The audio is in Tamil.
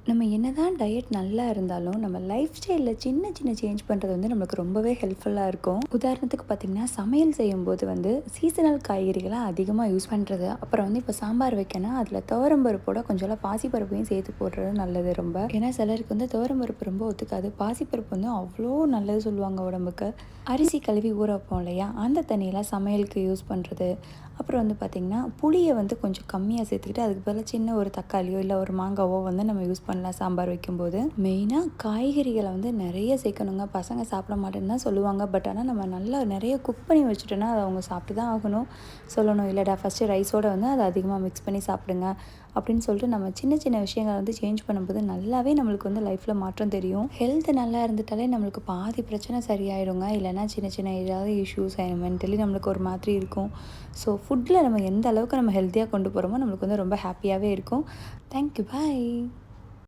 நம்ம என்னதான் டயட் நல்லா இருந்தாலும், நம்ம லைஃப் ஸ்டைலில் சின்ன சின்ன சேஞ்ச் பண்ணுறது வந்து நம்மளுக்கு ரொம்பவே ஹெல்ப்ஃபுல்லாக இருக்கும். உதாரணத்துக்கு பார்த்திங்கன்னா, சமையல் செய்யும்போது வந்து சீசனல் காய்கறிகளை அதிகமாக யூஸ் பண்ணுறது. அப்புறம் வந்து இப்போ சாம்பார் வைக்கணும், அதில் துவரம் பருப்போட கொஞ்சம் பாசிப்பருப்பையும் சேர்த்து போடுறது நல்லது ரொம்ப. ஏன்னா சிலருக்கு வந்து துவரம் பருப்பு ரொம்ப ஒத்துக்காது. பாசிப்பருப்பு வந்து அவ்வளோ நல்லது சொல்லுவாங்க உடம்புக்கு. அரிசி கழுவி ஊற வைப்போம் இல்லையா, அந்த தண்ணியெல்லாம் சமையலுக்கு யூஸ் பண்ணுறது. அப்புறம் வந்து பார்த்திங்கன்னா, புளியை வந்து கொஞ்சம் கம்மியாக சேர்த்துக்கிட்டு அதுக்கு பதிலாக சின்ன ஒரு தக்காளியோ இல்லை ஒரு மாங்காவோ வந்து நம்ம யூஸ் பண்ணலாம் சாம்பார் வைக்கும்போது. மெயினாக காய்கறிகளை வந்து நிறைய சேர்க்கணுங்க. பசங்க சாப்பிட மாட்டேன்னு தான் சொல்லுவாங்க. பட் ஆனால் நம்ம நல்லா நிறைய குக் பண்ணி வச்சுட்டோன்னா அதை அவங்க சாப்பிட்டு தான் ஆகணும். சொல்லணும் இல்லைடா ஃபஸ்ட்டு ரைஸோடு வந்து அதை அதிகமாக மிக்ஸ் பண்ணி சாப்பிடுங்க அப்படின்னு சொல்லிட்டு நம்ம சின்ன சின்ன விஷயங்களை வந்து சேஞ்ச் பண்ணும்போது நல்லாவே நம்மளுக்கு வந்து லைஃப்பில் மாற்றம் தெரியும். ஹெல்த் நல்லா இருந்துட்டாலே நம்மளுக்கு பாதி பிரச்சனை சரியாயிடுங்க. இல்லைனா சின்ன சின்ன ஏதாவது இஷ்யூஸ் மென்டலி நம்மளுக்கு ஒரு மாதிரி இருக்கும். ஸோ ஃபுட்டில் நம்ம எந்த அளவுக்கு நம்ம ஹெல்த்தியாக கொண்டு போகிறோமோ நம்மளுக்கு வந்து ரொம்ப ஹாப்பியாகவே இருக்கும். தேங்க்யூ, பாய்.